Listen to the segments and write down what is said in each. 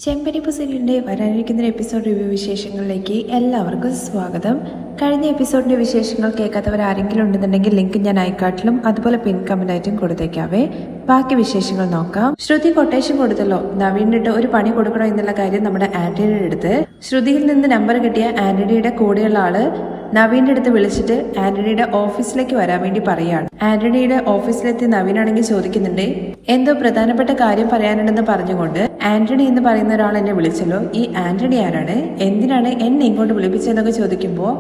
ചെമ്പരിപ്പ് സീരിയലിൻ്റെ വരാനിരിക്കുന്ന episode review വിശേഷങ്ങളിലേക്ക് എല്ലാവർക്കും സ്വാഗതം. കഴിഞ്ഞ എപ്പിസോഡിന്റെ വിശേഷങ്ങൾ കേൾക്കാത്തവർ ആരെങ്കിലും ഉണ്ടെന്നുണ്ടെങ്കിൽ ലിങ്ക് ഞാൻ ഐക്കാർട്ടിലും അതുപോലെ പിൻ കമന്റായിട്ടും കൊടുത്തേക്കാവേ. ബാക്കി വിശേഷങ്ങൾ നോക്കാം. ശ്രുതി കൊട്ടേഷൻ കൊടുത്തല്ലോ, നവീനിട്ട് ഒരു പണി കൊടുക്കണം എന്നുള്ള കാര്യം നമ്മുടെ ആന്റണിയുടെ അടുത്ത്. ശ്രുതിയിൽ നിന്ന് നമ്പർ കിട്ടിയ ആന്റണിയുടെ കൂടെയുള്ള ആള് നവീന്റെ അടുത്ത് വിളിച്ചിട്ട് ആന്റണിയുടെ ഓഫീസിലേക്ക് വരാൻ വേണ്ടി പറയാണ്. ആന്റണിയുടെ ഓഫീസിലെത്തി നവീനാണെങ്കിൽ ചോദിക്കുന്നുണ്ട്, എന്തോ പ്രധാനപ്പെട്ട കാര്യം പറയാനുണ്ടെന്ന് പറഞ്ഞുകൊണ്ട് ആന്റണി എന്ന് പറയുന്ന ഒരാൾ എന്നെ വിളിച്ചല്ലോ, ഈ ആന്റണി ആരാണ്, എന്തിനാണ് എന്നെ ഇങ്ങോട്ട് വിളിപ്പിച്ചതെന്നൊക്കെ ചോദിക്കുമ്പോൾ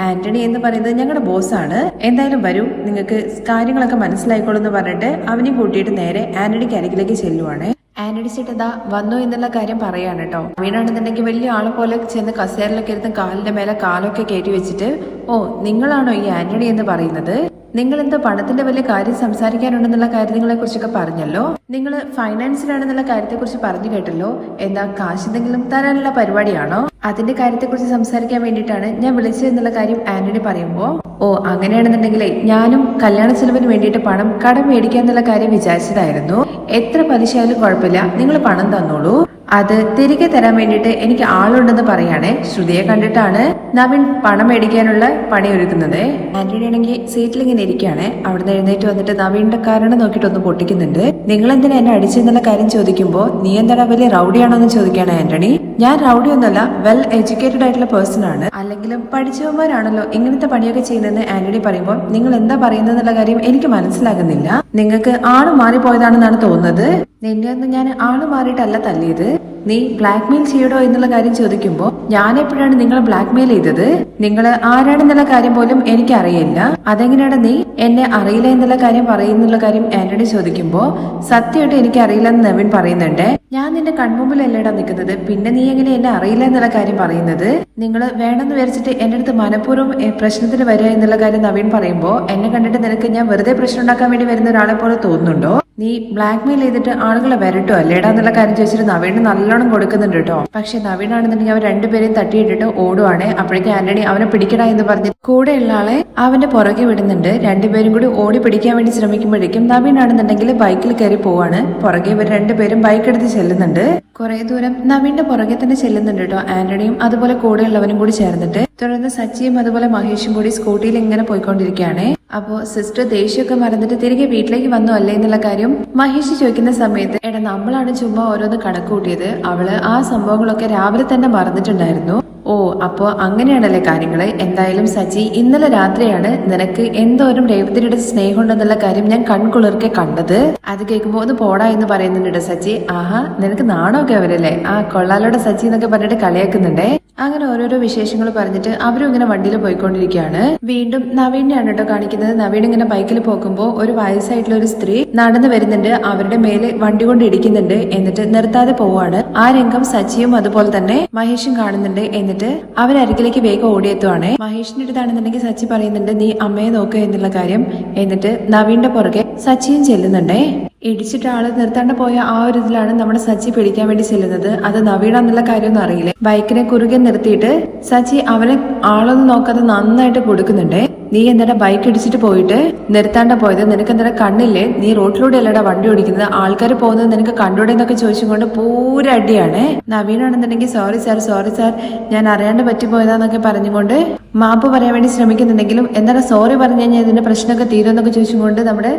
ആന്റണി എന്ന് പറയുന്നത് ഞങ്ങളുടെ ബോസാണ്, എന്തായാലും വരൂ നിങ്ങൾക്ക് കാര്യങ്ങളൊക്കെ മനസ്സിലായിക്കോളൂ എന്ന് പറഞ്ഞിട്ട് അവനെ കൂട്ടിയിട്ട് നേരെ ആന്റണിക്ക് അരികിലേക്ക് ചെല്ലുവാണ്. ആന്റണി ചേട്ടതാ വന്നു എന്നുള്ള കാര്യം പറയാണ് കേട്ടോ. വീണാണെന്നുണ്ടെങ്കിൽ വലിയ ആളെ പോലെ ചെന്ന് കസേരയിലൊക്കെ ഇരുന്ന് കാലിന്റെ മേലെ കാലൊക്കെ കയറ്റി വെച്ചിട്ട്, ഓ നിങ്ങളാണോ ഈ ആന്റണി എന്ന് പറയുന്നത്, നിങ്ങൾ എന്താ പണത്തിന്റെ വലിയ കാര്യം സംസാരിക്കാനുണ്ടെന്നുള്ള കാര്യങ്ങളെ കുറിച്ചൊക്കെ പറഞ്ഞല്ലോ, നിങ്ങൾ ഫൈനാൻസിലാണെന്നുള്ള കാര്യത്തെ കുറിച്ച് പറഞ്ഞു കേട്ടല്ലോ, എന്താ കാശ് എന്തെങ്കിലും തരാനുള്ള പരിപാടിയാണോ, അതിന്റെ കാര്യത്തെ കുറിച്ച് സംസാരിക്കാൻ വേണ്ടിയിട്ടാണ് ഞാൻ വിളിച്ചത് എന്നുള്ള കാര്യം ആന്റണി പറയുമ്പോ, ഓ അങ്ങനെയാണെന്നുണ്ടെങ്കിലേ ഞാനും കല്യാണ ചെലവിന് വേണ്ടിയിട്ട് പണം കടം മേടിക്കാന്നുള്ള കാര്യം വിചാരിച്ചതായിരുന്നു, എത്ര പലിശ ആയാലും കുഴപ്പമില്ല, നിങ്ങൾ പണം തന്നോളൂ, അത് തിരികെ തരാൻ വേണ്ടിയിട്ട് എനിക്ക് ആളുണ്ടെന്ന് പറയാണേ. ശ്രുതിയെ കണ്ടിട്ടാണ് നവീൻ പണം മേടിക്കാനുള്ള പണി ഒരുക്കുന്നത്. ആന്റണി ആണെങ്കിൽ സീറ്റിൽ ഇങ്ങനെ ഇരിക്കുകയാണ്. അവിടുന്ന് എഴുന്നേറ്റ് വന്നിട്ട് നവീന്റെ കാരണം നോക്കിയിട്ട് ഒന്ന് പൊട്ടിക്കുന്നുണ്ട്. നിങ്ങൾ എന്തിനാ എന്നെ അടിച്ചെന്നുള്ള കാര്യം ചോദിക്കുമ്പോ, നീ എന്താ വലിയ റൗഡിയാണോ എന്ന് ചോദിക്കുകയാണ് ആന്റണി. ഞാൻ റൗഡി ഒന്നല്ല, വെൽ എഡ്യൂക്കേറ്റഡ് ആയിട്ടുള്ള പേഴ്സൺ ആണ്, അല്ലെങ്കിലും പഠിച്ചവന്മാരാണല്ലോ ഇങ്ങനത്തെ പണിയൊക്കെ ചെയ്യുന്നതെന്ന് ആന്റണി പറയുമ്പോൾ, നിങ്ങൾ എന്താ പറയുന്നതെന്നുള്ള കാര്യം എനിക്ക് മനസ്സിലാകുന്നില്ല, നിങ്ങൾക്ക് ആള് മാറിപ്പോയതാണെന്നാണ് തോന്നുന്നത്, നിന്നെ ഒന്നും ഞാൻ ആള് മാറിയിട്ടല്ല തല്ലിയത്, നീ ബ്ലാക്ക് മെയിൽ ചെയ്യടോ എന്നുള്ള കാര്യം ചോദിക്കുമ്പോ, ഞാൻ എപ്പോഴാണ് നിങ്ങളെ ബ്ലാക്ക് മെയിൽ ചെയ്തത്, നിങ്ങൾ ആരാണെന്നുള്ള കാര്യം പോലും എനിക്ക് അറിയില്ല, അതെങ്ങനെയാണ് നീ എന്നെ അറിയില്ല എന്നുള്ള കാര്യം പറയുന്നുള്ള കാര്യം ആന്റണി ചോദിക്കുമ്പോ, സത്യമായിട്ട് എനിക്ക് അറിയില്ല എന്ന് നവീൻ പറയുന്നുണ്ട്. ഞാൻ നിന്റെ കൺമുമ്പിലല്ലേടാ നിൽക്കുന്നത്, പിന്നെ നീ എങ്ങനെ എന്നെ അറിയില്ല എന്നുള്ള കാര്യം പറയുന്നത്, നിങ്ങൾ വേണമെന്ന് വിചാരിച്ചിട്ട് എന്റെ അടുത്ത് മനഃപൂർവ്വം പ്രശ്നത്തിന് വരിക എന്നുള്ള കാര്യം നവീൻ പറയുമ്പോ, എന്നെ കണ്ടിട്ട് നിനക്ക് ഞാൻ വെറുതെ പ്രശ്നം ഉണ്ടാക്കാൻ വേണ്ടി വരുന്ന ഒരാളെ പോലെ തോന്നുന്നുണ്ടോ, നീ ബ്ലാക്ക് മെയിൽ ചെയ്തിട്ട് ആളുകളെ വരട്ടോ അല്ലേടാ എന്നുള്ള കാര്യം ചോദിച്ചിട്ട് നവീണ് നല്ലോണം കൊടുക്കുന്നുണ്ട് കേട്ടോ. പക്ഷെ നവീനാണെന്നുണ്ടെങ്കിൽ അവർ രണ്ടുപേരെയും തട്ടിയിട്ടിട്ട് ഓടുവാണ്. അപ്പോഴേക്കും ആന്റണി അവനെ പിടിക്കടാ എന്ന് പറഞ്ഞ് കൂടെയുള്ള ആളെ അവന്റെ പുറകെ വിടുന്നുണ്ട്. രണ്ടുപേരും കൂടി ഓടി പിടിക്കാൻ വേണ്ടി ശ്രമിക്കുമ്പോഴേക്കും നവീനാണെന്നുണ്ടെങ്കിൽ ബൈക്കിൽ കയറി പോവാണ്. പുറകെ ഇവർ രണ്ടുപേരും ബൈക്ക് എടുത്ത് ചെല്ലുന്നുണ്ട്. കുറെ ദൂരം നവീന്റെ പുറകെ തന്നെ ചെല്ലുന്നുണ്ട് കേട്ടോ ആന്റണിയും അതുപോലെ കൂടെയുള്ളവനും കൂടി ചേർന്നിട്ട്. തുടർന്ന് സച്ചിയും അതുപോലെ മഹേഷും കൂടി സ്കൂട്ടിയിൽ ഇങ്ങനെ പോയിക്കൊണ്ടിരിക്കുകയാണ്. അപ്പോ സിസ്റ്റർ ദേഷ്യമൊക്കെ മറന്നിട്ട് തിരികെ വീട്ടിലേക്ക് വന്നു അല്ലേ എന്നുള്ള കാര്യം മഹേഷ് ചോദിക്കുന്ന സമയത്ത്, എടാ നമ്മളാണ് ചുമ്മാ ഓരോന്ന് കണക്ക് കൂട്ടിയത്, അവള് ആ സംഭവങ്ങളൊക്കെ രാവിലെ തന്നെ മറന്നിട്ടുണ്ടായിരുന്നു, ഓ അപ്പോ അങ്ങനെയാണല്ലേ കാര്യങ്ങള്, എന്തായാലും സച്ചി ഇന്നലെ രാത്രിയാണ് നിനക്ക് എന്തോരം രേവതിയുടെ സ്നേഹം ഉണ്ടെന്നുള്ള കാര്യം ഞാൻ കൺകുളിർക്കെ കണ്ടത്, അത് കേൾക്കുമ്പോ ഒന്ന് പോടാ എന്ന് പറയുന്നുണ്ട് സച്ചി. ആഹാ നിനക്ക് നാണമൊക്കെ അവരല്ലേ, ആ കൊള്ളാലോടെ സച്ചി എന്നൊക്കെ പറഞ്ഞിട്ട് കളിയാക്കുന്നുണ്ടേ. അങ്ങനെ ഓരോരോ വിശേഷങ്ങൾ പറഞ്ഞിട്ട് അവരും ഇങ്ങനെ വണ്ടിയിൽ പോയിക്കൊണ്ടിരിക്കുകയാണ്. വീണ്ടും നവീനെയാണ് കേട്ടോ കാണിക്കുന്നത്. നവീൻ ഇങ്ങനെ ബൈക്കിൽ പോകുമ്പോ ഒരു വയസ്സായിട്ടുള്ള ഒരു സ്ത്രീ നടന്നു വരുന്നുണ്ട്, അവരുടെ മേലെ വണ്ടി കൊണ്ട് ഇടിക്കുന്നുണ്ട്, എന്നിട്ട് നിർത്താതെ പോവാണ്. ആ രംഗം സച്ചിയും അതുപോലെ തന്നെ മഹേഷും കാണുന്നുണ്ട്. എന്നിട്ട് അവരരികിലേക്ക് വേഗം ഓടിയെത്തുവാണ്. മഹേഷിന്റെ അടുത്താണെന്നുണ്ടെങ്കിൽ സച്ചി പറയുന്നുണ്ട്, നീ അമ്മയെ നോക്കുക എന്നുള്ള കാര്യം. എന്നിട്ട് നവീന്റെ പുറകെ സച്ചിയും ചെല്ലുന്നുണ്ടേ. ഇടിച്ചിട്ട് ആള് നിർത്താണ്ട് പോയ ആ ഒരു ഇതിലാണ് നമ്മുടെ സച്ചി പിടിക്കാൻ വേണ്ടി ചെല്ലുന്നത്. അത് നവീനാന്നുള്ള കാര്യമൊന്നും അറിയില്ല. ബൈക്കിനെ കുറുകെ നിർത്തിയിട്ട് സച്ചി അവനെ ആളൊന്നും നോക്കാതെ നന്നായിട്ട് കൊടുക്കുന്നുണ്ട്. നീ എന്താ ബൈക്ക് ഇടിച്ചിട്ട് പോയിട്ട് നിർത്താണ്ട പോയത്, നിനക്ക് എന്താ കണ്ണില്ലേ, നീ റോഡിലൂടെ അല്ലടാ വണ്ടി ഓടിക്കുന്നത്, ആൾക്കാർ പോകുന്നത് നിനക്ക് കണ്ടൂടെ എന്നൊക്കെ ചോദിച്ചുകൊണ്ട് പൂരടിയാണ്. നവീനാണെന്നുണ്ടെങ്കിൽ സോറി സാർ ഞാൻ അറിയാണ്ട് പറ്റിപ്പോയതാന്നൊക്കെ പറഞ്ഞുകൊണ്ട് മാപ്പ് പറയാൻ വേണ്ടി ശ്രമിക്കുന്നുണ്ടെങ്കിലും എന്താണ് സോറി പറഞ്ഞു കഴിഞ്ഞാൽ ഇതിന്റെ പ്രശ്നമൊക്കെ തീരുമെന്നൊക്കെ ചോദിച്ചുകൊണ്ട് നമ്മുടെ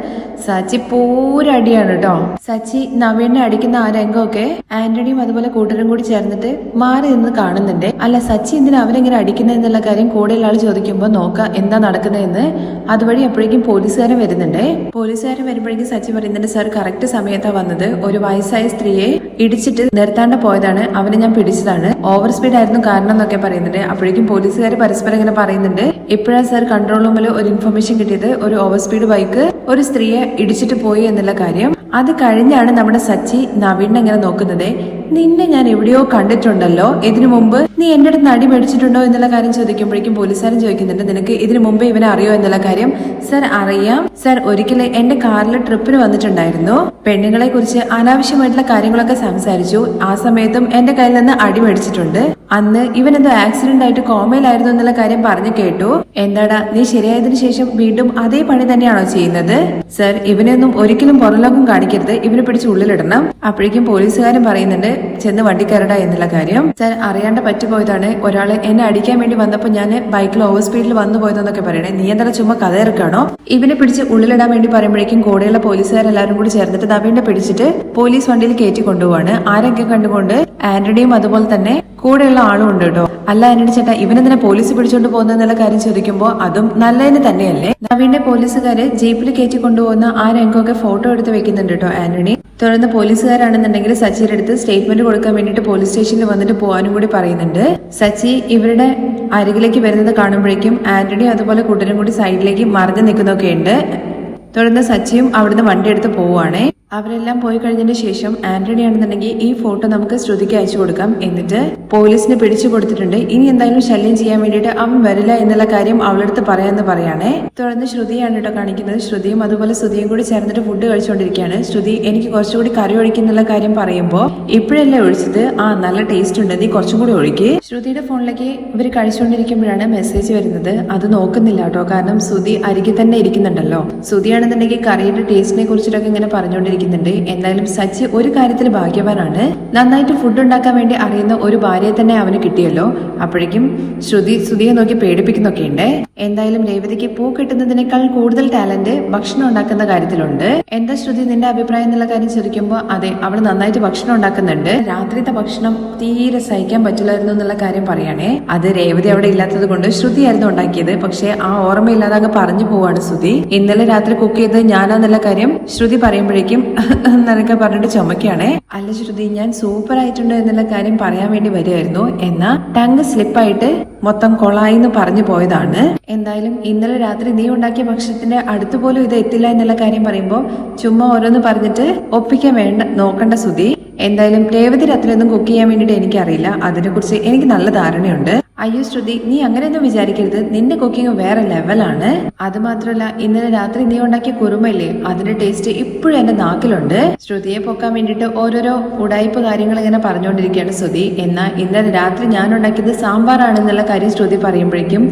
സച്ചി പൂരടിയാണ് കേട്ടോ. സച്ചി നവീനെ അടിക്കുന്ന ആ രംഗമൊക്കെ ആന്റണിയും അതുപോലെ കൂട്ടരും കൂടി ചേർന്നിട്ട് മാറി നിന്ന് കാണുന്നുണ്ട്. അല്ല സച്ചി എന്തിനാ അവരെങ്ങനെ അടിക്കുന്നത് എന്നുള്ള കാര്യം കൂടെയുള്ള ആൾ ചോദിക്കുമ്പോൾ നോക്കാം എന്താ നടക്കുന്നതെന്ന്. അതുവഴി എപ്പോഴേക്കും പോലീസുകാരൻ വരുന്നുണ്ട്. പോലീസുകാരൻ വരുമ്പോഴേക്കും സച്ചി പറയുന്നുണ്ട്, സാർ കറക്റ്റ് സമയത്താ വന്നത്, ഒരു വയസ്സായ സ്ത്രീയെ ഇടിച്ചിട്ട് നിർത്താണ്ട് പോയതാണ്, അവനെ ഞാൻ പിടിച്ചതാണ്, ഓവർ സ്പീഡ് ആയിരുന്നു കാരണം എന്നൊക്കെ പറയുന്നുണ്ട്. അപ്പോഴേക്കും പോലീസുകാർ പരസ്പരം ഇങ്ങനെ പറയുന്നുണ്ട്, ഇപ്പോഴാണ് സാർ കൺട്രോൾ റൂമിൽ ഒരു ഇൻഫർമേഷൻ കിട്ടിയത്, ഒരു ഓവർ സ്പീഡ് ബൈക്ക് ഒരു സ്ത്രീയെ ഇടിച്ചിട്ട് പോയി എന്നുള്ള കാര്യം. അത് കഴിഞ്ഞാണ് നമ്മുടെ സച്ചി നവീനെ ഇങ്ങനെ നോക്കുന്നത്, നിന്നെ ഞാൻ എവിടെയോ കണ്ടിട്ടുണ്ടല്ലോ, ഇതിനു മുമ്പ് നീ എന്റെ അടുത്ത് അടി മേടിച്ചിട്ടുണ്ടോ എന്നുള്ള കാര്യം ചോദിക്കുമ്പോഴേക്കും പോലീസുകാരൻ ചോദിക്കുന്നുണ്ട്, നിനക്ക് ഇതിനു മുമ്പ് ഇവനെ അറിയോ എന്നുള്ള കാര്യം. സർ അറിയാം സർ, ഒരിക്കലും എന്റെ കാറിൽ ട്രിപ്പിന് വന്നിട്ടുണ്ടായിരുന്നു, പെണ്ണുങ്ങളെ കുറിച്ച് അനാവശ്യമായിട്ടുള്ള കാര്യങ്ങളൊക്കെ സംസാരിച്ചു, ആ സമയത്തും എന്റെ കയ്യിൽ നിന്ന് അടി മേടിച്ചിട്ടുണ്ട്, അന്ന് ഇവൻ എന്തോ ആക്സിഡന്റ് ആയിട്ട് കോമയിലായിരുന്നു എന്നുള്ള കാര്യം പറഞ്ഞു കേട്ടു. എന്താടാ നീ ശരിയായതിനു ശേഷം വീണ്ടും അതേ പണി തന്നെയാണോ ചെയ്യുന്നത്? സർ ഇവനെയൊന്നും ഒരിക്കലും പുറംലോകം കാണിക്കരുത്, ഇവനെ പിടിച്ച് ഉള്ളിലിടണം. അപ്പോഴേക്കും പോലീസുകാരൻ പറയുന്നുണ്ട് ചെന്ന് വണ്ടി കയറട എന്നുള്ള കാര്യം. സാർ അറിയാണ്ട് പറ്റുപോയതാണ്, ഒരാള് എന്നെ അടിക്കാൻ വേണ്ടി വന്നപ്പോ ഞാൻ ബൈക്കിൽ ഓവർ സ്പീഡിൽ വന്നു പോയതെന്നൊക്കെ പറയണേ. നീ എന്താ ചുമ്മാ കഥ ഇറക്കാണോ? ഇവനെ പിടിച്ച് ഉള്ളിലിടാൻ വേണ്ടി പറയുമ്പോഴേക്കും കൂടെയുള്ള പോലീസുകാരെല്ലാരും കൂടി ചേർന്നിട്ട് നവീനെ പിടിച്ചിട്ട് പോലീസ് വണ്ടിയിൽ കയറ്റി കൊണ്ടുപോവാണ്. ആരൊക്കെ കണ്ടുകൊണ്ട് ആന്റണിയും അതുപോലെ തന്നെ കൂടെയുള്ള ആളും ഉണ്ട് കേട്ടോ. അല്ല ആന്റണി ചേട്ടാ, ഇവനെന്തിനാ പോലീസ് പിടിച്ചോണ്ട് പോകുന്നുള്ള കാര്യം ചോദിക്കുമ്പോൾ അതും നല്ലതിന് തന്നെയല്ലേ. നവീന്റെ പോലീസുകാര് ജീപ്പിൽ കയറ്റി കൊണ്ടുപോകുന്ന ആ രംഗമൊക്കെ ഫോട്ടോ എടുത്ത് വെക്കുന്നുണ്ട് കേട്ടോ ആന്റണി. തുടർന്ന് പോലീസുകാരാണെന്നുണ്ടെങ്കിൽ സച്ചിയുടെ അടുത്ത് സ്റ്റേറ്റ്മെന്റ് കൊടുക്കാൻ വേണ്ടിട്ട് പോലീസ് സ്റ്റേഷനിൽ വന്നിട്ട് പോകാനും കൂടി പറയുന്നുണ്ട്. സച്ചി ഇവരുടെ അരികിലേക്ക് വരുന്നത് കാണുമ്പോഴേക്കും ആന്റണി അതുപോലെ കൂട്ടരും കൂടി സൈഡിലേക്ക് മറിഞ്ഞു നിൽക്കുന്നൊക്കെ ഉണ്ട്. തുടർന്ന് സച്ചിയും അവിടുന്ന് വണ്ടി എടുത്ത് പോവുകയാണേ. അവരെല്ലാം പോയി കഴിഞ്ഞതിന് ശേഷം ആന്റണി ആണെന്നുണ്ടെങ്കിൽ ഈ ഫോട്ടോ നമുക്ക് ശ്രുതിക്ക് അയച്ചു കൊടുക്കാം, എന്നിട്ട് പോലീസിനെ പിടിച്ചു കൊടുത്തിട്ടുണ്ട്, ഇനി എന്തായാലും ശല്യം ചെയ്യാൻ വേണ്ടിയിട്ട് അവൻ വരില്ല എന്നുള്ള കാര്യം അവളടുത്ത് പറയാന്ന് പറയാണേ. തുടർന്ന് ശ്രുതിയാണ് കേട്ടോ കാണിക്കുന്നത്. ശ്രുതിയും അതുപോലെ ശ്രുതിയും കൂടി ചേർന്നിട്ട് ഫുഡ് കഴിച്ചുകൊണ്ടിരിക്കുകയാണ്. ശ്രുതി എനിക്ക് കുറച്ചുകൂടി കറി ഒഴിക്കുന്നുള്ള കാര്യം പറയുമ്പോൾ ഇപ്പോഴല്ലേ ഒഴിച്ചത്, ആ നല്ല ടേസ്റ്റ് ഉണ്ട്, നീ കുറച്ചും കൂടി ഒഴിക്ക്. ശ്രുതിയുടെ ഫോണിലേക്ക് ഇവർ കഴിച്ചുകൊണ്ടിരിക്കുമ്പോഴാണ് മെസ്സേജ് വരുന്നത്. അത് നോക്കുന്നില്ല കേട്ടോ, കാരണം ശ്രുതി അരികിൽ തന്നെ ഇരിക്കുന്നുണ്ടല്ലോ. ശ്രുതിയാണെന്നുണ്ടെങ്കിൽ കറിയുടെ ടേസ്റ്റിനെ കുറിച്ചിട്ടൊക്കെ ഇങ്ങനെ പറഞ്ഞുകൊണ്ടിരിക്കും. എന്തായാലും സച്ചി ഒരു കാര്യത്തിൽ ഭാഗ്യവാനാണ്, നന്നായിട്ട് ഫുഡ് ഉണ്ടാക്കാൻ വേണ്ടി അറിയുന്ന ഒരു ഭാര്യയെ തന്നെ അവന് കിട്ടിയല്ലോ. അപ്പോഴേക്കും ശ്രുതിയെ നോക്കി പേടിപ്പിക്കുന്നൊക്കെ ഉണ്ട്. എന്തായാലും രേവതിക്ക് പൂ കിട്ടുന്നതിനേക്കാൾ കൂടുതൽ ടാലന്റ് ഭക്ഷണം ഉണ്ടാക്കുന്ന കാര്യത്തിലുണ്ട്. എന്താ ശ്രുതി നിന്റെ അഭിപ്രായം എന്നുള്ള കാര്യം ചോദിക്കുമ്പോൾ അതെ, അവൾ നന്നായിട്ട് ഭക്ഷണം ഉണ്ടാക്കുന്നുണ്ട്, രാത്രിത്തെ ഭക്ഷണം തീരെ സഹിക്കാൻ പറ്റില്ലായിരുന്നു എന്നുള്ള കാര്യം പറയാണേ. അത് രേവതി അവിടെ ഇല്ലാത്തത് കൊണ്ട് ശ്രുതിയായിരുന്നു ഉണ്ടാക്കിയത്. പക്ഷെ ആ ഓർമ്മയില്ലാതെ അങ്ങ് പറഞ്ഞു പോവാണ് ശ്രുതി. ഇന്നലെ രാത്രി കുക്ക് ചെയ്തത് ഞാനാന്നുള്ള കാര്യം ശ്രുതി പറയുമ്പോഴേക്കും എന്നൊക്കെ പറഞ്ഞിട്ട് ചുമക്കാണേ. അല്ല ശ്രുതി, ഞാൻ സൂപ്പർ ആയിട്ടുണ്ട് എന്നുള്ള കാര്യം പറയാൻ വേണ്ടി വരികയായിരുന്നു, എന്നാ ടങ് സ്ലിപ്പായിട്ട് മൊത്തം കൊളായി എന്ന് പറഞ്ഞു പോയതാണ്. എന്തായാലും ഇന്നലെ രാത്രി നീ ഉണ്ടാക്കിയ ഭക്ഷണത്തിന്റെ അടുത്ത് പോലും ഇത് എത്തില്ല എന്നുള്ള കാര്യം പറയുമ്പോൾ ചുമ്മാ ഓരോന്ന് പറഞ്ഞിട്ട് ഒപ്പിക്കാൻ നോക്കണ്ട ശ്രുതി. എന്തായാലും രേവതി അത്രയൊന്നും കുക്ക് ചെയ്യാൻ വേണ്ടിയിട്ട് എനിക്കറിയില്ല, അതിനെക്കുറിച്ച് എനിക്ക് നല്ല ധാരണയുണ്ട്. അയ്യോ ശ്രുതി, നീ അങ്ങനെയൊന്നും വിചാരിക്കരുത്, നിന്റെ കുക്കിംഗ് വേറെ ലെവലാണ്. അത് മാത്രമല്ല ഇന്നലെ രാത്രി നീ ഉണ്ടാക്കിയ കുറുമയില്ലേ, അതിന്റെ ടേസ്റ്റ് ഇപ്പോഴും എന്റെ നാക്കിലുണ്ട്. ശ്രുതിയെ പൊക്കാൻ വേണ്ടിയിട്ട് ഓരോരോ ഉടായ്പ കാര്യങ്ങൾ ഇങ്ങനെ പറഞ്ഞുകൊണ്ടിരിക്കുകയാണ് ശ്രുതി. എന്നാൽ ഇന്നലെ രാത്രി ഞാൻ ഉണ്ടാക്കിയത് സാമ്പാറാണെന്നുള്ള കാര്യം ശ്രുതി പറയുമ്പോഴേക്കും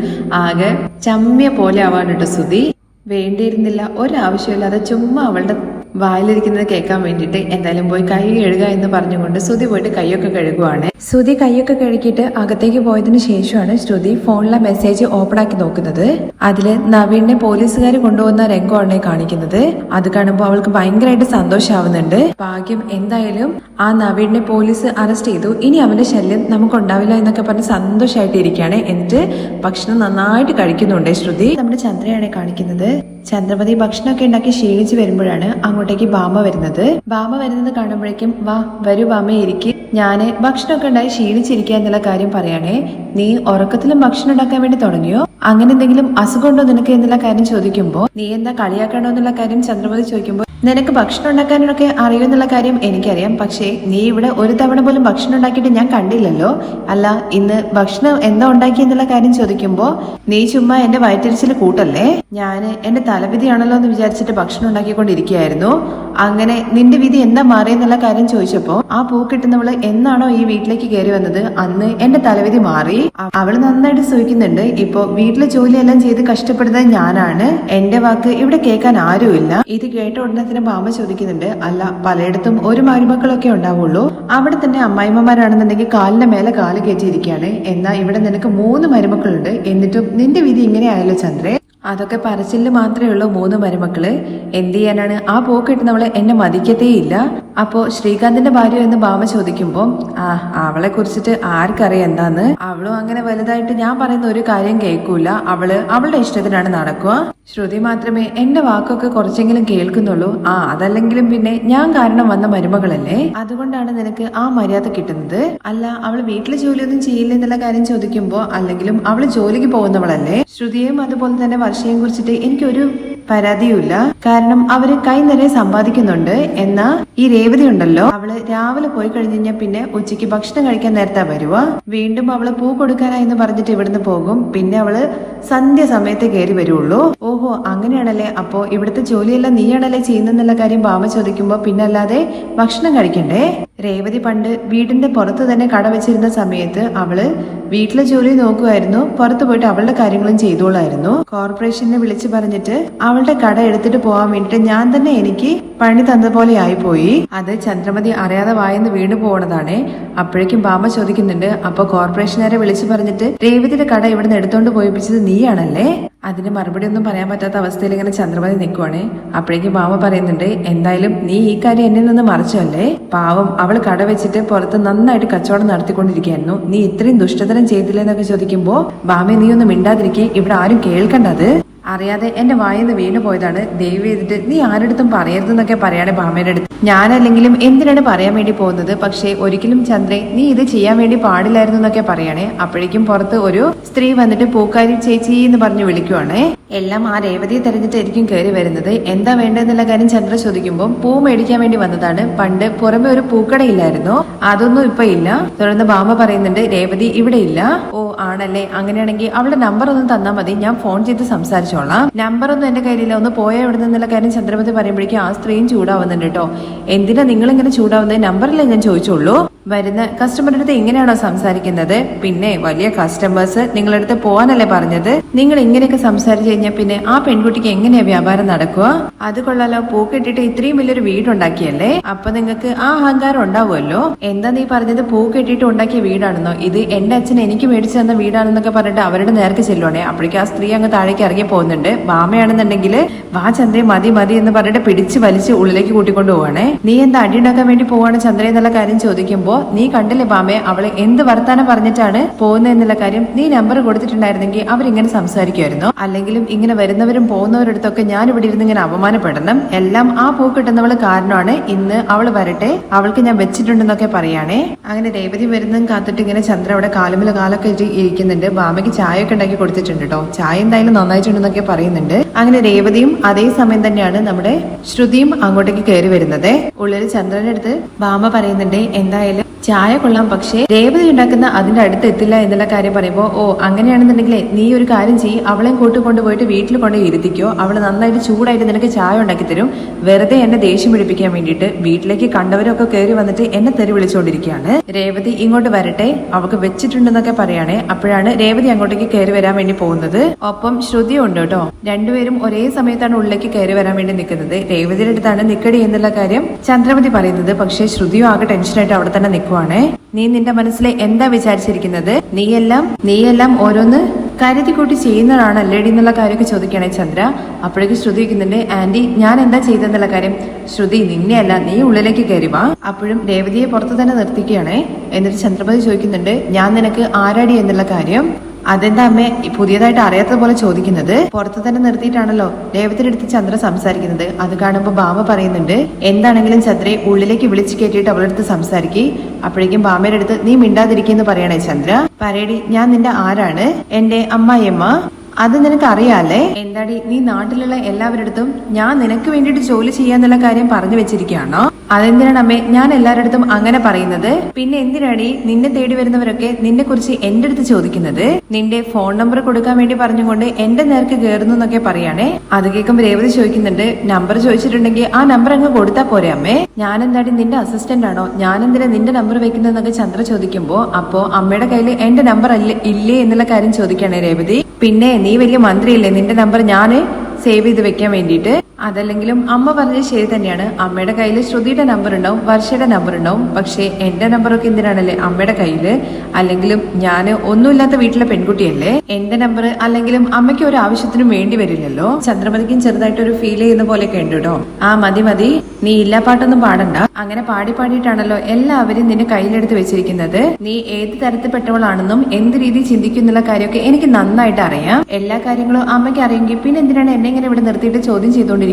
ആകെ ചമ്മിയ പോലെ ആവാൻ കേട്ടോ ശ്രുതി. വേണ്ടിയിരുന്നില്ല, ഒരാവശ്യമില്ലാതെ ചുമ്മാ അവളുടെ വായിലിരിക്കുന്നത് കേൾക്കാൻ വേണ്ടിയിട്ട്. എന്തായാലും പോയി കൈ കഴുകുക എന്ന് പറഞ്ഞുകൊണ്ട് ശ്രുതി പോയിട്ട് കൈയൊക്കെ കഴുകുവാണ്. ശ്രുതി കൈയൊക്കെ കഴുകിയിട്ട് അകത്തേക്ക് പോയതിനു ശേഷമാണ് ശ്രുതി ഫോണിലെ മെസ്സേജ് ഓപ്പൺ ആക്കി നോക്കുന്നത്. അതില് നവീനെ പോലീസുകാർ കൊണ്ടുപോകുന്ന രംഗമാണ് കാണിക്കുന്നത്. അത് കാണുമ്പോൾ അവൾക്ക് ഭയങ്കരമായിട്ട് സന്തോഷാവുന്നുണ്ട്. ഭാഗ്യം, എന്തായാലും ആ നവീനെ പോലീസ് അറസ്റ്റ് ചെയ്തു, ഇനി അവന്റെ ശല്യം നമുക്കുണ്ടാവില്ല എന്നൊക്കെ പറഞ്ഞ് സന്തോഷമായിട്ട് ഇരിക്കുകയാണ്. എന്നിട്ട് ഭക്ഷണം നന്നായിട്ട് കഴിക്കുന്നുണ്ട് ശ്രുതി. നമ്മുടെ ചന്ദ്രയാണ് കാണിക്കുന്നത്. ചന്ദ്രമതി ഭക്ഷണമൊക്കെ ഉണ്ടാക്കി ക്ഷീണിച്ച് വരുമ്പോഴാണ് അങ്ങോട്ടേക്ക് ബാമ വരുന്നത്. ബാമ വരുന്നത് കാണുമ്പോഴേക്കും വാ വരൂ ബാമ ഇരിക്ക്, ഞാന് ഭക്ഷണമൊക്കെ ഉണ്ടായി ക്ഷീണിച്ചിരിക്കുക എന്നുള്ള കാര്യം പറയാണേ. നീ ഉറക്കത്തിലും ഭക്ഷണം ഉണ്ടാക്കാൻ വേണ്ടി തുടങ്ങിയോ? അങ്ങനെ എന്തെങ്കിലും അസുഖമുണ്ടോ നിനക്ക് എന്നുള്ള കാര്യം ചോദിക്കുമ്പോ നീ എന്താ കളിയാക്കണോ എന്നുള്ള കാര്യം ചന്ദ്രമതി ചോദിക്കുമ്പോൾ നിനക്ക് ഭക്ഷണം ഉണ്ടാക്കാനൊക്കെ അറിയുമെന്നുള്ള കാര്യം എനിക്കറിയാം, പക്ഷേ നീ ഇവിടെ ഒരു തവണ പോലും ഭക്ഷണം ഉണ്ടാക്കിയിട്ട് ഞാൻ കണ്ടില്ലല്ലോ. അല്ല ഇന്ന് ഭക്ഷണം എന്താ ഉണ്ടാക്കി എന്നുള്ള കാര്യം ചോദിക്കുമ്പോ നീ ചുമ്മാ എന്റെ വയറ്റിരിച്ചിൽ കൂട്ടല്ലേ, ഞാന് എന്റെ തലവിധിയാണല്ലോ എന്ന് വിചാരിച്ചിട്ട് ഭക്ഷണം ഉണ്ടാക്കിക്കൊണ്ടിരിക്കുകയായിരുന്നു. അങ്ങനെ നിന്റെ വിധി എന്താ മാറിയെന്നുള്ള കാര്യം ചോദിച്ചപ്പോ ആ പൂ കിട്ടുന്നവള് എന്നാണോ ഈ വീട്ടിലേക്ക് കയറി വന്നത് അന്ന് എന്റെ തലവിധി മാറി. അവള് നന്നായിട്ട് സൂഹിക്കുന്നുണ്ട്. ഇപ്പൊ വീട്ടിലെ ജോലിയെല്ലാം ചെയ്ത് കഷ്ടപ്പെടുന്നത് ഞാനാണ്, എന്റെ വാക്ക് ഇവിടെ കേൾക്കാൻ ആരുമില്ല. ഇത് കേട്ട ഉടനെ ബാമ ചോദിക്കുന്നുണ്ട്, അല്ല പലയിടത്തും ഒരു മരുമക്കളൊക്കെ ഉണ്ടാവുള്ളൂ, അവിടെ തന്നെ അമ്മായിമ്മമാരാണെന്നുണ്ടെങ്കിൽ കാലിന്റെ മേലെ കാല് കയറ്റിയിരിക്കുകയാണ്. എന്നാൽ ഇവിടെ നിനക്ക് 3 മരുമക്കളുണ്ട്, എന്നിട്ടും നിന്റെ വിധി ഇങ്ങനെ ആയല്ലോ ചന്ദ്രേ. അതൊക്കെ പറച്ചില് മാത്രമേ ഉള്ളൂ 3 മരുമക്കള്. എന്ത് ചെയ്യാനാണ്, ആ പോക്കിട്ടുന്നവള് എന്നെ മതിക്കത്തേയില്ല. അപ്പോ ശ്രീകാന്തിന്റെ ഭാര്യ എന്ന് ബാമ ചോദിക്കുമ്പോ അവളെ കുറിച്ചിട്ട് ആർക്കറിയാം എന്താന്ന്, അവളും അങ്ങനെ വലുതായിട്ട് ഞാൻ പറയുന്ന ഒരു കാര്യം കേൾക്കൂല, അവളുടെ ഇഷ്ടത്തിനാണ് നടക്കുക. ശ്രുതി മാത്രമേ എന്റെ വാക്കൊക്കെ കുറച്ചെങ്കിലും കേൾക്കുന്നുള്ളൂ. അതല്ലെങ്കിലും പിന്നെ ഞാൻ കാരണം വന്ന മരുമകളല്ലേ, അതുകൊണ്ടാണ് നിനക്ക് ആ മര്യാദ കിട്ടുന്നത്. അല്ല അവള് വീട്ടിലെ ജോലിയൊന്നും ചെയ്യില്ല എന്നുള്ള കാര്യം ചോദിക്കുമ്പോ അല്ലെങ്കിലും അവള് ജോലിക്ക് പോകുന്നവളല്ലേ. ശ്രുതിയും അതുപോലെ തന്നെ വർഷയും കുറിച്ചിട്ട് എനിക്കൊരു പരാതിയുമില്ല, കാരണം അവര് കൈ നിറയെ സമ്പാദിക്കുന്നുണ്ട്. എന്നാ ഈ രേവതി ഉണ്ടല്ലോ, അവള് രാവിലെ പോയി കഴിഞ്ഞാൽ പിന്നെ ഉച്ചയ്ക്ക് ഭക്ഷണം കഴിക്കാൻ നേരത്താ വരുക. വീണ്ടും അവള് പൂ കൊടുക്കാനായെന്ന് പറഞ്ഞിട്ട് ഇവിടുന്ന് പോകും, പിന്നെ അവള് സന്ധ്യ സമയത്തെ കയറി വരുള്ളൂ. ഓഹോ അങ്ങനെയാണല്ലേ, അപ്പോ ഇവിടുത്തെ ജോലിയെല്ലാം നീയാണല്ലേ ചെയ്യുന്നെന്നുള്ള കാര്യം ബാമ ചോദിക്കുമ്പോ പിന്നെ അല്ലാതെ ഭക്ഷണം കഴിക്കണ്ടേ. രേവതി പണ്ട് വീടിന്റെ പുറത്ത് തന്നെ കട വെച്ചിരുന്ന സമയത്ത് അവള് വീട്ടിലെ ജോലി നോക്കുമായിരുന്നു, പുറത്തു പോയിട്ട് അവളുടെ കാര്യങ്ങളും ചെയ്തോളായിരുന്നു. കോർപ്പറേഷനെ വിളിച്ചു പറഞ്ഞിട്ട് അവളുടെ കട എടുത്തിട്ട് പോകാൻ വേണ്ടിട്ട് ഞാൻ തന്നെ എനിക്ക് പണി തന്നപോലെ ആയിപ്പോയി. അത് ചന്ദ്രമതി അറിയാതെ വായെന്ന് വീണു പോണതാണ്. അപ്പോഴേക്കും ബാമ ചോദിക്കുന്നുണ്ട്, അപ്പൊ കോർപ്പറേഷനുകാരെ വിളിച്ചു പറഞ്ഞിട്ട് രേവതിയുടെ കട ഇവിടുന്ന് എടുത്തോണ്ട് പോയിപ്പിച്ചത് നീയാണല്ലേ? അതിന് മറുപടി ഒന്നും പറയാൻ പറ്റാത്ത അവസ്ഥയിൽ ഇങ്ങനെ ചന്ദ്രമതി നിൽക്കുവാണേ. അപ്പോഴേക്കും ബാമ പറയുന്നുണ്ട്, എന്തായാലും നീ ഈ കാര്യം എന്നിൽ നിന്ന് മറച്ചല്ലേ? പാവം അവൾ കട വെച്ചിട്ട് പുറത്ത് നന്നായിട്ട് കച്ചവടം നടത്തിക്കൊണ്ടിരിക്കുകയായിരുന്നു. നീ ഇത്രയും ദുഷ്ടതരം ചെയ്തില്ലെന്നൊക്കെ ചോദിക്കുമ്പോ, ബാമയെ നീ ഒന്നും മിണ്ടാതിരിക്കെ, ഇവിടെ ആരും കേൾക്കണ്ടത്. അറിയാതെ എന്റെ വായിന്ന് വീണു പോയതാണ്, ദയവ് ചെയ്തിട്ട് നീ ആരടുത്തും പറയരുതെന്നൊക്കെ പറയാണ് ബാമയുടെ അടുത്ത്. ഞാനല്ലെങ്കിലും എന്തിനാണ് പറയാൻ വേണ്ടി പോകുന്നത്, പക്ഷെ ഒരിക്കലും ചന്ദ്രേ നീ ഇത് ചെയ്യാൻ വേണ്ടി പാടില്ലായിരുന്നു എന്നൊക്കെ പറയണേ. അപ്പോഴേക്കും പുറത്ത് ഒരു സ്ത്രീ വന്നിട്ട് പൂക്കാരി ചേച്ചി എന്ന് പറഞ്ഞു വിളിക്കുവാണേ. എല്ലാം ആ രേവതിയെ തെരഞ്ഞിട്ടായിരിക്കും കയറി വരുന്നത്. എന്താ വേണ്ടെന്നുള്ള കാര്യം ചന്ദ്ര ചോദിക്കുമ്പോൾ പൂ മേടിക്കാൻ വേണ്ടി വന്നതാണ്. പണ്ട് പുറമെ ഒരു പൂക്കടയില്ലായിരുന്നോ, അതൊന്നും ഇപ്പൊ ഇല്ല. തുടർന്ന് ബാമ പറയുന്നുണ്ട്, രേവതി ഇവിടെ ഇല്ല. ഓ ആണല്ലേ, അങ്ങനെയാണെങ്കിൽ അവളുടെ നമ്പർ ഒന്ന് തന്നാൽ മതി, ഞാൻ ഫോൺ ചെയ്ത് സംസാരിച്ചോളാം. നമ്പർ ഒന്നും എന്റെ കയ്യിലില്ല, ഒന്ന് പോയാ എവിടെ നിന്നുള്ള കാര്യം ചന്ദ്രമതി പറയുമ്പോഴേക്കും ആ സ്ത്രീയും ചൂടാവുന്നുണ്ട് കേട്ടോ. എന്തിനാ നിങ്ങൾ ഇങ്ങനെ ചൂടാവുന്നത്, നമ്പറില്ലേ ഞാൻ ചോദിച്ചോളൂ. വരുന്ന കസ്റ്റമറുടെ അടുത്ത് ഇങ്ങനെയാണോ സംസാരിക്കുന്നത്? പിന്നെ വലിയ കസ്റ്റമേഴ്സ് നിങ്ങളുടെ അടുത്ത് പോവാനല്ലേ പറഞ്ഞത്? നിങ്ങൾ ഇങ്ങനെയൊക്കെ സംസാരിച്ചു കഴിഞ്ഞാൽ പിന്നെ ആ പെൺകുട്ടിക്ക് എങ്ങനെയാ വ്യാപാരം നടക്കുക? അത് കൊള്ളാലോ, പൂക്കെട്ടിട്ട് ഇത്രയും വലിയൊരു വീടുണ്ടാക്കിയല്ലേ, അപ്പൊ നിങ്ങൾക്ക് ആ അഹങ്കാരം ഉണ്ടാവുമല്ലോ. എന്താ നീ പറഞ്ഞത്, പൂ കെട്ടിട്ട് ഉണ്ടാക്കിയ വീടാണെന്നോ? ഇത് എന്റെ അച്ഛൻ എനിക്ക് മേടിച്ചു തന്ന വീടാണെന്നൊക്കെ പറഞ്ഞിട്ട് അവരുടെ നേർക്ക് ചെല്ലുവാണേ. അപ്പോഴേക്കും ആ സ്ത്രീ അങ്ങ് താഴേക്ക് ഇറങ്ങി പോകുന്നുണ്ട്. ബാമയാണെന്നുണ്ടെങ്കിൽ വാ ചന്ദ്രേ മതി മതി എന്ന് പറഞ്ഞിട്ട് പിടിച്ച് വലിച്ച് ഉള്ളിലേക്ക് കൂട്ടിക്കൊണ്ടു പോവാണേ. നീ എന്താ അടി ഉണ്ടാക്കാൻ വേണ്ടി പോവാണ് ചന്ദ്ര എന്നുള്ള കാര്യം ചോദിക്കുമ്പോ, നീ കണ്ടില്ലേ ബാമയെ, അവള് എന്ത് വർത്താനം പറഞ്ഞിട്ടാണ് പോകുന്നത് എന്നുള്ള കാര്യം നീ നമ്പർ കൊടുത്തിട്ടുണ്ടായിരുന്നെങ്കിൽ അവരിങ്ങനെ സംസാരിക്കുമായിരുന്നു. അല്ലെങ്കിലും ഇങ്ങനെ വരുന്നവരും പോകുന്നവരടുത്തൊക്കെ ഞാൻ ഇവിടെ ഇരുന്ന് ഇങ്ങനെ അപമാനപ്പെടണം. എല്ലാം ആ പൂ കിട്ടുന്നവള് കാരണമാണ്. ഇന്ന് അവള് വരട്ടെ, അവൾക്ക് ഞാൻ വെച്ചിട്ടുണ്ടെന്നൊക്കെ പറയാണേ. അങ്ങനെ രേവതി വരുന്നതും കാത്തിട്ട് ഇങ്ങനെ ചന്ദ്ര അവിടെ കാലുമില് കാലൊക്കെ ഇരിക്കുന്നുണ്ട്. ബാമയ്ക്ക് ചായ ഒക്കെ ഉണ്ടാക്കി കൊടുത്തിട്ടുണ്ട് കേട്ടോ. ചായ എന്തായാലും നന്നായിട്ടുണ്ടെന്നൊക്കെ പറയുന്നുണ്ട്. അങ്ങനെ രേവതിയും അതേ സമയം തന്നെയാണ് നമ്മുടെ ശ്രുതിയും അങ്ങോട്ടേക്ക് കയറി വരുന്നത്. ഉള്ളിൽ ചന്ദ്രന്റെ അടുത്ത് ബാമ പറയുന്നുണ്ട്, എന്തായാലും ചായ കൊള്ളാം, പക്ഷേ രേവതി ഉണ്ടാക്കുന്ന അതിന്റെ അടുത്ത് എത്തില്ല എന്നുള്ള കാര്യം പറയുമ്പോ, ഓ അങ്ങനെയാണെന്നുണ്ടെങ്കിലേ നീ ഒരു കാര്യം ചെയ്യ്, അവളെയും കൂട്ടിക്കൊണ്ടുപോയിട്ട് വീട്ടിൽ കൊണ്ട് ഇരുത്തിക്കോ. അവള് നന്നായിട്ട് ചൂടായിട്ട് നിനക്ക് ചായ ഉണ്ടാക്കി തരും. വെറുതെ എന്നെ ദേഷ്യം പിടിപ്പിക്കാൻ വേണ്ടിയിട്ട് വീട്ടിലേക്ക് കണ്ടവരൊക്കെ കയറി വന്നിട്ട് എന്നെ തെറി വിളിച്ചുകൊണ്ടിരിക്കുകയാണ്. രേവതി ഇങ്ങോട്ട് വരട്ടെ, അവൾക്ക് വെച്ചിട്ടുണ്ടെന്നൊക്കെ പറയാണ്. അപ്പോഴാണ് രേവതി അങ്ങോട്ടേക്ക് കയറി വരാൻ വേണ്ടി പോകുന്നത്. ഒപ്പം ശ്രുതിയും ഉണ്ട് കേട്ടോ. രണ്ടുപേരും ഒരേ സമയത്താണ് ഉള്ളിലേക്ക് കയറി വരാൻ വേണ്ടി നിൽക്കുന്നത്. രേവതിയുടെ അടുത്താണ് നിക്കടി എന്നുള്ള കാര്യം ചന്ദ്രമതി പറയുന്നത്. പക്ഷേ ശ്രുതിയും ആകെ ടെൻഷനായിട്ട് അവിടെ തന്നെ നിൽക്കുവാണ്. നീ നിന്റെ മനസ്സിൽ എന്താ വിചാരിച്ചിരിക്കുന്നത്? നീയെല്ലാം ഓരോന്ന് കരുതി കൂട്ടി ചെയ്യുന്നതാണല്ലേടി എന്നുള്ള കാര്യമൊക്കെ ചോദിക്കണേ ചന്ദ്ര. അപ്പോഴേക്ക് ശ്രുതി വയ്ക്കുന്നുണ്ട്, ആന്റി ഞാൻ എന്താ ചെയ്തെന്നുള്ള കാര്യം. ശ്രുതി നിന്നെയല്ല, നീ ഉള്ളിലേക്ക് കയറി വാ. അപ്പോഴും രേവതിയെ പുറത്ത് തന്നെ നിർത്തിക്കുകയാണേ. എന്നിട്ട് ചന്ദ്രപതി ചോദിക്കുന്നുണ്ട്, ഞാൻ നിനക്ക് ആരാടി എന്നുള്ള കാര്യം. അതെന്താ അമ്മേ പുതിയതായിട്ട് അറിയാത്ത പോലെ ചോദിക്കുന്നത്? പുറത്ത് തന്നെ നിർത്തിയിട്ടാണല്ലോ രേവതിയുടെ അടുത്ത് ചന്ദ്ര സംസാരിക്കുന്നത്. അത് കാണുമ്പോ ബാമ പറയുന്നുണ്ട്, എന്താണെങ്കിലും ചന്ദ്രയെ ഉള്ളിലേക്ക് വിളിച്ചു കയറ്റിയിട്ട് അവളുടെ അടുത്ത് സംസാരിക്കേ. അപ്പോഴേക്കും ബാമയുടെ അടുത്ത് നീ മിണ്ടാതിരിക്കുന്നു പറയണേ ചന്ദ്ര. പറയടി, ഞാൻ നിന്റെ ആരാണ്? എന്റെ അമ്മായിയമ്മ. അത് നിനക്ക് അറിയാല്ലേ? എന്താടി നീ നാട്ടിലുള്ള എല്ലാവരുടെ ഞാൻ നിനക്ക് വേണ്ടിയിട്ട് ജോലി ചെയ്യാന്നുള്ള കാര്യം പറഞ്ഞു വെച്ചിരിക്കുകയാണോ? അതെന്തിനാണ് അമ്മേ ഞാൻ എല്ലാവരുടെ അടുത്തും അങ്ങനെ പറയുന്നത്? പിന്നെ എന്തിനാണ് നിന്നെ തേടി വരുന്നവരൊക്കെ നിന്നെ കുറിച്ച് എന്റെ അടുത്ത് ചോദിക്കുന്നത്? നിന്റെ ഫോൺ നമ്പർ കൊടുക്കാൻ വേണ്ടി പറഞ്ഞുകൊണ്ട് എന്റെ നേർക്ക് കയറുന്നു എന്നൊക്കെ പറയാണേ. അത് കേൾക്കുമ്പോൾ രേവതി ചോദിക്കുന്നുണ്ട്, നമ്പർ ചോദിച്ചിട്ടുണ്ടെങ്കിൽ ആ നമ്പർ അങ്ങ് കൊടുത്താ പോരെ അമ്മേ? ഞാൻ എന്താടി നിന്റെ അസിസ്റ്റന്റ് ആണോ? ഞാൻ എന്തിനാ നിന്റെ നമ്പർ വെക്കുന്നതെന്നൊക്കെ ചന്ദ്ര ചോദിക്കുമ്പോ, അപ്പോ അമ്മയുടെ കയ്യിൽ എന്റെ നമ്പർ ഇല്ലേ എന്നുള്ള കാര്യം ചോദിക്കുകയാണേ രേവതി. പിന്നെ നീ വലിയ മന്ത്രിയല്ലേ, നിന്റെ നമ്പർ ഞാന് സേവ് ചെയ്ത് വെക്കാൻ വേണ്ടിയിട്ട്. അതല്ലെങ്കിലും അമ്മ പറഞ്ഞത് ശരി തന്നെയാണ്. അമ്മയുടെ കയ്യിൽ ശ്രുതിയുടെ നമ്പർ ഉണ്ടാവും, വർഷയുടെ നമ്പർ ഉണ്ടാവും. പക്ഷെ എന്റെ നമ്പറൊക്കെ എന്തിനാണല്ലേ അമ്മയുടെ കയ്യില്? അല്ലെങ്കിലും ഞാന് ഒന്നുമില്ലാത്ത വീട്ടിലെ പെൺകുട്ടിയല്ലേ, എന്റെ നമ്പർ അല്ലെങ്കിലും അമ്മയ്ക്ക് ഒരു ആവശ്യത്തിനും വേണ്ടി വരില്ലല്ലോ. ചന്ദ്രമതിക്കും ചെറുതായിട്ട് ഒരു ഫീൽ ചെയ്യുന്ന പോലെയൊക്കെ ഉണ്ട് കേട്ടോ. ആ മതി, നീ ഇല്ലാ പാട്ടൊന്നും പാടണ്ട. അങ്ങനെ പാടിയിട്ടാണല്ലോ എല്ലാവരും നിന്നെ കയ്യിലെടുത്ത് വെച്ചിരിക്കുന്നത്. നീ ഏത് തരത്തിൽപ്പെട്ടവളാണെന്നും എന്ത് രീതി ചിന്തിക്കുന്നുള്ള കാര്യമൊക്കെ എനിക്ക് നന്നായിട്ട് അറിയാം. എല്ലാ കാര്യങ്ങളും അമ്മയ്ക്ക് അറിയെങ്കിൽ പിന്നെ എന്തിനാണ് എന്നെ ഇങ്ങനെ ഇവിടെ നിർത്തിയിട്ട് ചോദ്യം ചെയ്തുകൊണ്ടിരിക്കുന്നത്?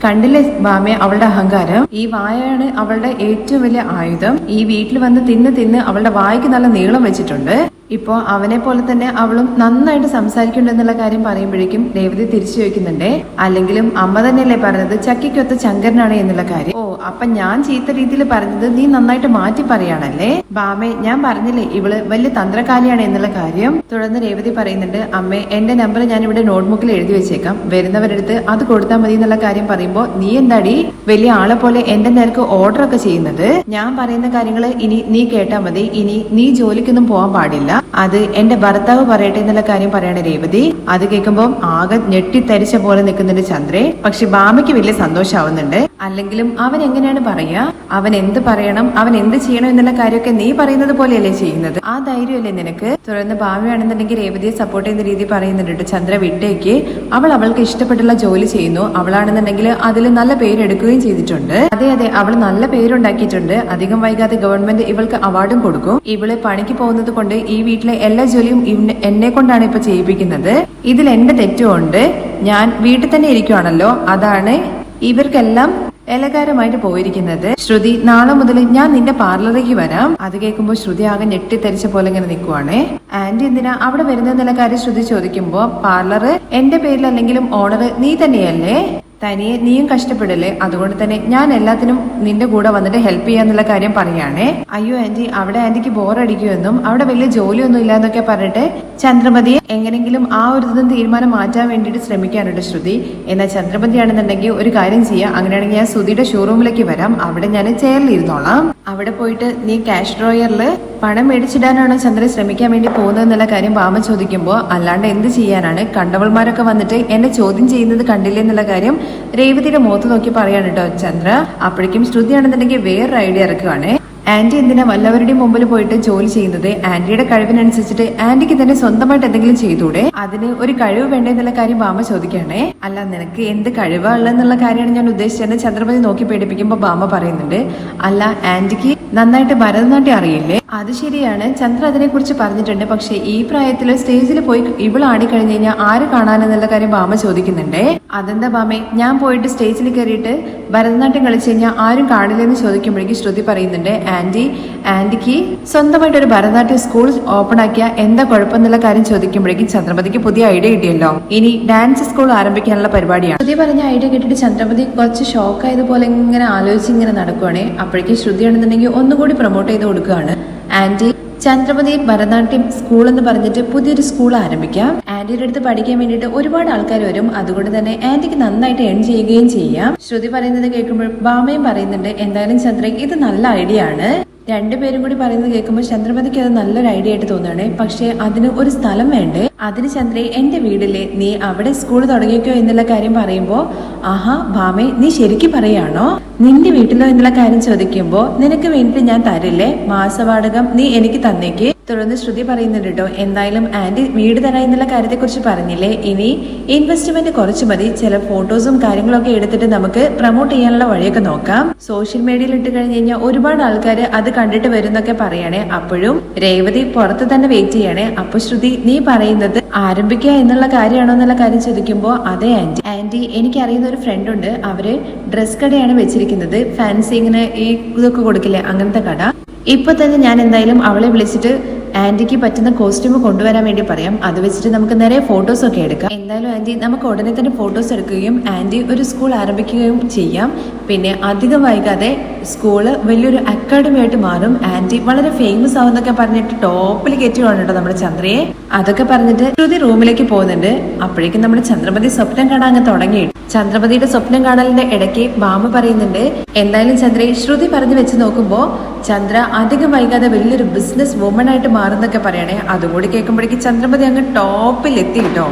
കണ്ടില്ലേ ബാമേ അവളുടെ അഹങ്കാരം? ഈ വായയാണ് അവളുടെ ഏറ്റവും വലിയ ആയുധം. ഈ വീട്ടിൽ വന്ന് തിന്ന് അവളുടെ വായ്ക്ക് നല്ല നീളം വെച്ചിട്ടുണ്ട്. ഇപ്പോ അവനെ പോലെ തന്നെ അവളും നന്നായിട്ട് സംസാരിക്കുന്നുണ്ടെന്നുള്ള കാര്യം പറയുമ്പോഴേക്കും രേവതി തിരിച്ചു ചോദിക്കുന്നുണ്ടേ, അല്ലെങ്കിലും അമ്മ തന്നെയല്ലേ പറഞ്ഞത് ചക്കിക്കൊത്ത ശങ്കരനാണ് എന്നുള്ള കാര്യം. ഓ, അപ്പൊ ഞാൻ ചീത്ത രീതിയിൽ പറഞ്ഞത് നീ നന്നായിട്ട് മാറ്റി പറയാണല്ലേ. ബാമേ, ഞാൻ പറഞ്ഞില്ലേ ഇവള് വലിയ തന്ത്രകാലിയാണ് എന്നുള്ള കാര്യം. തുടർന്ന് രേവതി പറയുന്നുണ്ട്, അമ്മേ എന്റെ നമ്പർ ഞാൻ ഇവിടെ നോട്ട്ബുക്കിൽ എഴുതി വെച്ചേക്കാം, വരുന്നവരടുത്ത് അത് കൊടുത്താൽ മതി എന്നുള്ള കാര്യം പറയുമ്പോ നീ എന്താടി വലിയ ആളെ പോലെ എന്റെ നേർക്ക് ഓർഡർ ഒക്കെ ചെയ്യുന്നത്? ഞാൻ പറയുന്ന കാര്യങ്ങൾ ഇനി നീ കേട്ടാ മതി, ഇനി നീ ജോലിക്കൊന്നും പോകാൻ പാടില്ല, അത് എന്റെ ഭർത്താവ് പറയട്ടെ എന്നുള്ള കാര്യം പറയണ രേവതി. അത് കേൾക്കുമ്പോൾ ആകെ ഞെട്ടിത്തരിച്ച പോലെ നിൽക്കുന്നുണ്ട് ചന്ദ്രേ. പക്ഷെ ബാമയ്ക്ക് വലിയ സന്തോഷാവുന്നുണ്ട്. അല്ലെങ്കിലും അവൻ എങ്ങനെയാണ് പറയാ, അവൻ എന്ത് പറയണം, അവൻ എന്ത് ചെയ്യണം എന്നുള്ള കാര്യമൊക്കെ നീ പറയുന്നത് പോലെയല്ലേ ചെയ്യുന്നത്, ആ ധൈര്യമല്ലേ നിനക്ക്. തുടർന്ന് ഭാവിയാണെന്നുണ്ടെങ്കിൽ രേവതിയെ സപ്പോർട്ട് ചെയ്യുന്ന രീതി പറയുന്നുണ്ട്, ചന്ദ്ര വിട്ടേക്ക്, അവൾ അവൾക്ക് ഇഷ്ടപ്പെട്ടുള്ള ജോലി ചെയ്യുന്നു, അവളാണെന്നുണ്ടെങ്കിൽ അതിൽ നല്ല പേരെടുക്കുകയും ചെയ്തിട്ടുണ്ട്. അതെ അതെ, അവൾ നല്ല പേരുണ്ടാക്കിയിട്ടുണ്ട്. അധികം വൈകാതെ ഗവൺമെന്റ് ഇവൾക്ക് അവാർഡും കൊടുക്കും. ഇവള് പണിക്ക് പോകുന്നത് കൊണ്ട് ഈ വീട്ടിലെ എല്ലാ ജോലിയും എന്നെ കൊണ്ടാണ് ഇപ്പൊ ചെയ്യിപ്പിക്കുന്നത്. ഇതിൽ എന്റെ തെറ്റുമുണ്ട്, ഞാൻ വീട്ടിൽ തന്നെ ഇരിക്കുവാണല്ലോ, അതാണ് ഇവർക്കെല്ലാം എലകാരമായിട്ട് പോയിരിക്കുന്നത്. ശ്രുതി, നാളെ മുതൽ ഞാൻ നിന്റെ പാർലറിലേക്ക് വരാം. അത് കേൾക്കുമ്പോൾ ശ്രുതി ആകെ ഞെട്ടിത്തരിച്ച പോലെ ഇങ്ങനെ നിൽക്കുവാണേ. ആന്റി എന്തിനാ അവിടെ വരുന്ന കാര്യം ശ്രുതി ചോദിക്കുമ്പോ, പാർലർ എന്റെ പേരിൽ അല്ലെങ്കിലും ഓണർ നീ തന്നെയല്ലേ, തനിയെ നീയും കഷ്ടപ്പെടല്ലേ, അതുകൊണ്ട് തന്നെ ഞാൻ എല്ലാത്തിനും നിന്റെ കൂടെ വന്നിട്ട് ഹെൽപ്പ് ചെയ്യാന്നുള്ള കാര്യം പറയാണേ. അയ്യോ ആന്റി, അവിടെ ആന്റിക്ക് ബോറടിക്കുമെന്നും അവിടെ വലിയ ജോലിയൊന്നും ഇല്ല എന്നൊക്കെ പറഞ്ഞിട്ട് ചന്ദ്രമതിയെ എങ്ങനെങ്കിലും ആ ഒരു തീരുമാനം മാറ്റാൻ വേണ്ടിയിട്ട് ശ്രമിക്കാനുണ്ട് ശ്രുതി. എന്നാൽ ചന്ദ്രമതി ആണെന്നുണ്ടെങ്കിൽ ഒരു കാര്യം ചെയ്യാം, അങ്ങനെയാണെങ്കിൽ ഞാൻ ശ്രുതിയുടെ ഷോറൂമിലേക്ക് വരാം, അവിടെ ഞാൻ ചെയറിലിരുന്നോളാം, അവിടെ പോയിട്ട് നീ ക്യാഷ് ഡ്രോയറിൽ പണം മേടിച്ചിടാനാണോ ചന്ദ്ര ശ്രമിക്കാൻ വേണ്ടി പോകുന്നതെന്നുള്ള കാര്യം ബാമ ചോദിക്കുമ്പോൾ, അല്ലാണ്ട് എന്ത് ചെയ്യാനാണ്, കണ്ടവൾമാരൊക്കെ വന്നിട്ട് എന്നെ ചോദ്യം ചെയ്യുന്നത് കണ്ടില്ലേ എന്നുള്ള കാര്യം രേവതിയുടെ മുഖത്ത് നോക്കി പറയാണ് കേട്ടോ ചന്ദ്ര. അപ്പോഴേക്കും ശ്രുതിയാണെന്നുണ്ടെങ്കിൽ വേറൊരു ഐഡിയ ഇറക്കുവാണ്. ആന്റി എന്തിനാ വല്ലവരുടെയും മുമ്പിൽ പോയിട്ട് ജോലി ചെയ്യുന്നത്, ആന്റിയുടെ കഴിവിനനുസരിച്ചിട്ട് ആന്റിക്ക് തന്നെ സ്വന്തമായിട്ട് എന്തെങ്കിലും ചെയ്തൂടെ, അതിന് ഒരു കഴിവ് വേണ്ടെന്നുള്ള കാര്യം ബാമ ചോദിക്കുകയാണേ. അല്ല, നിനക്ക് എന്ത് കഴിവാ ഉള്ളതെന്നുള്ള കാര്യമാണ് ഞാൻ ഉദ്ദേശിച്ചത്. ചന്ദ്രമതി നോക്കി പേടിപ്പിക്കുമ്പോൾ ബാമ പറയുന്നുണ്ട്, അല്ല ആന്റിക്ക് നന്നായിട്ട് ഭരതനാട്യം അറിയില്ലേ. അത് ശരിയാണ്, ചന്ദ്ര അതിനെ കുറിച്ച് പറഞ്ഞിട്ടുണ്ട്, പക്ഷെ ഈ പ്രായത്തിൽ സ്റ്റേജിൽ പോയി ഇവൾ ആടിക്കഴിഞ്ഞു കഴിഞ്ഞാൽ ആര് കാണാനെന്നുള്ള കാര്യം ബാമ ചോദിക്കുന്നുണ്ടേ. അതെന്താ ബാമേ, ഞാൻ പോയിട്ട് സ്റ്റേജിൽ കയറിയിട്ട് ഭരതനാട്യം കളിച്ചു കഴിഞ്ഞാൽ ആരും കാണില്ലെന്ന് ചോദിക്കുമ്പോഴേക്കും ശ്രുതി പറയുന്നുണ്ട്, ആന്റിക്ക് സ്വന്തമായിട്ട് ഒരു ഭരതനാട്യം സ്കൂൾ ഓപ്പൺ ആക്കിയ എന്താ കുഴപ്പമെന്നുള്ള കാര്യം ചോദിക്കുമ്പോഴേക്കും ചന്ദ്രമതിക്ക് പുതിയ ഐഡിയ കിട്ടിയല്ലോ, ഇനി ഡാൻസ് സ്കൂൾ ആരംഭിക്കാനുള്ള പരിപാടിയാണ്. ശ്രുതി പറഞ്ഞ ഐഡിയ കേട്ടിട്ട് ചന്ദ്രമതി കുറച്ച് ഷോക്ക് ആയതുപോലെ ഇങ്ങനെ ആലോചിച്ച് ഇങ്ങനെ നടക്കുവാണേ. അപ്പോഴേക്കും ശ്രുതിയാണെന്നുണ്ടെങ്കിൽ ഒന്നുകൂടി പ്രൊമോട്ട് ചെയ്ത് കൊടുക്കുകയാണ്, ആന്റി ചന്ദ്രമതി ഭരതനാട്യം സ്കൂൾ എന്ന് പറഞ്ഞിട്ട് പുതിയൊരു സ്കൂൾ ആരംഭിക്കാം, ആന്റിയുടെ അടുത്ത് പഠിക്കാൻ വേണ്ടിയിട്ട് ഒരുപാട് ആൾക്കാർ വരും, അതുകൊണ്ട് തന്നെ ആന്റിക്ക് നന്നായിട്ട് ഏൺ ചെയ്യുകയും ചെയ്യാം. ശ്രുതി പറയുന്നത് കേൾക്കുമ്പോൾ ബാമയും പറയുന്നുണ്ട്, എന്തായാലും ചന്ദ്ര ഇത് നല്ല ഐഡിയ ആണ്. രണ്ടുപേരും കൂടി പറയുന്നത് കേൾക്കുമ്പോൾ ചന്ദ്രമതിക്ക് അത് നല്ലൊരു ഐഡിയ ആയിട്ട് തോന്നുകയാണ്. പക്ഷെ അതിന് ഒരു സ്ഥലം വേണ്ടേ, അതിന് ചന്ദ്രേ എന്റെ വീട്ടിലെ നീ അവിടെ സ്കൂൾ തുടങ്ങിക്കോ എന്നുള്ള കാര്യം പറയുമ്പോ, ആഹാ ഭാമേ നീ ശരിക്കും പറയാണോ, നിന്റെ വീട്ടിലോ എന്നുള്ള കാര്യം ചോദിക്കുമ്പോ, നിനക്ക് വേണ്ടിട്ട് ഞാൻ തരില്ലേ, മാസവാടകം നീ എനിക്ക് തന്നേക്ക്. തുടർന്ന് ശ്രുതി പറയുന്നുണ്ട് കേട്ടോ, എന്തായാലും ആന്റി വീട് തരാ എന്നുള്ള കാര്യത്തെ കുറിച്ച് പറഞ്ഞില്ലേ, ഇനി ഇൻവെസ്റ്റ്മെന്റ് കുറച്ച് മതി, ചില ഫോട്ടോസും കാര്യങ്ങളൊക്കെ എടുത്തിട്ട് നമുക്ക് പ്രൊമോട്ട് ചെയ്യാനുള്ള വഴിയൊക്കെ നോക്കാം. സോഷ്യൽ മീഡിയയിൽ ഇട്ട് കഴിഞ്ഞ് കഴിഞ്ഞാൽ ഒരുപാട് ആൾക്കാർ അത് കണ്ടിട്ട് വരുന്നൊക്കെ പറയണേ. അപ്പോഴും രേവതി പുറത്ത് തന്നെ വെയിറ്റ് ചെയ്യണേ. അപ്പൊ ശ്രുതി നീ പറയുന്നത് ആരംഭിക്കുക എന്നുള്ള കാര്യമാണോ എന്നുള്ള കാര്യം ചോദിക്കുമ്പോ, അതെ ആന്റി എനിക്ക് അറിയുന്ന ഒരു ഫ്രണ്ട് ഉണ്ട്, അവര് ഡ്രസ് കടയാണ് വെച്ചിരിക്കുന്നത്, ഫാൻസി ഇങ്ങനെ ഈ ഇതൊക്കെ കൊടുക്കില്ലേ അങ്ങനത്തെ കട. ഇപ്പൊ തന്നെ ഞാൻ എന്തായാലും അവളെ വിളിച്ചിട്ട് ആന്റിക്ക് പറ്റുന്ന കോസ്റ്റ്യൂം കൊണ്ടുവരാൻ വേണ്ടി പറയാം, അത് വെച്ചിട്ട് നമുക്ക് നിറയെ ഫോട്ടോസ് ഒക്കെ എടുക്കാം. എന്തായാലും ആന്റി നമുക്ക് ഉടനെ തന്നെ ഫോട്ടോസ് എടുക്കുകയും ആന്റി ഒരു സ്കൂൾ ആരംഭിക്കുകയും ചെയ്യാം. പിന്നെ അധികം വൈകാതെ സ്കൂള് വലിയൊരു അക്കാഡമി ആയിട്ട് മാറും, ആന്റി വളരെ ഫേമസ് ആവുന്നൊക്കെ പറഞ്ഞിട്ട് ടോപ്പിൽ കയറ്റുവാണ് കേട്ടോ നമ്മുടെ ചന്ദ്രയെ. അതൊക്കെ പറഞ്ഞിട്ട് ശ്രുതി റൂമിലേക്ക് പോകുന്നുണ്ട്. അപ്പോഴേക്കും നമ്മുടെ ചന്ദ്രമതി സ്വപ്നം കാണാൻ അങ്ങ് തുടങ്ങി. ചന്ദ്രമതിയുടെ സ്വപ്നം കാണലിന്റെ ഇടയ്ക്ക് ബാമ പറയുന്നുണ്ട്, എന്തായാലും ചന്ദ്രയെ ശ്രുതി പറഞ്ഞു വെച്ച് നോക്കുമ്പോ ചന്ദ്ര അധികം വൈകാതെ വലിയൊരു ബിസിനസ് വുമൺ ആയിട്ട് മാറുന്നൊക്കെ പറയണേ. അതുകൂടി കേൾക്കുമ്പോഴേക്കും ചന്ദ്രമതി അങ്ങ് ടോപ്പിൽ എത്തി കേട്ടോ.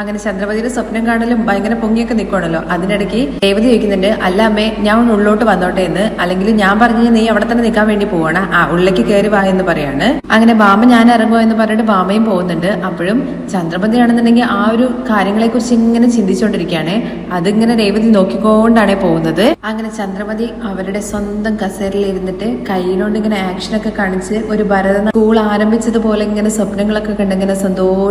അങ്ങനെ ചന്ദ്രമതിയുടെ സ്വപ്നം കാണലും ഭയങ്കര പൊങ്ങിയൊക്കെ നിൽക്കണല്ലോ. അതിനിടയ്ക്ക് രേവതി ചോദിക്കുന്നുണ്ട്, അല്ല അമ്മേ ഞാൻ ഉള്ളോട്ട് വന്നോട്ടെ എന്ന്, അല്ലെങ്കിൽ ഞാൻ പറഞ്ഞു നീ അവിടെ തന്നെ നിൽക്കാൻ വേണ്ടി പോവാണ്, ഉള്ളിലേക്ക് കയറി വാ എന്ന് പറയാണ്. അങ്ങനെ ബാമ ഞാൻ ഇറങ്ങുമോ എന്ന് പറഞ്ഞിട്ട് ബാമയും പോകുന്നുണ്ട്. അപ്പോഴും ചന്ദ്രമതി ആണെന്നുണ്ടെങ്കിൽ ആ ഒരു കാര്യങ്ങളെ കുറിച്ച് ഇങ്ങനെ ചിന്തിച്ചുകൊണ്ടിരിക്കുകയാണ്. അതിങ്ങനെ രേവതി നോക്കിക്കൊണ്ടാണ് പോകുന്നത്. അങ്ങനെ ചന്ദ്രമതി അവരുടെ സ്വന്തം കസേരയിൽ ഇരുന്നിട്ട് കയ്യിലോണ്ട് ഇങ്ങനെ ആക്ഷനൊക്കെ കാണിച്ച് ഒരു ഭരത സ്കൂൾ ആരംഭിച്ചതുപോലെ ഇങ്ങനെ സ്വപ്നങ്ങളൊക്കെ കണ്ടിങ്ങനെ സന്തോഷം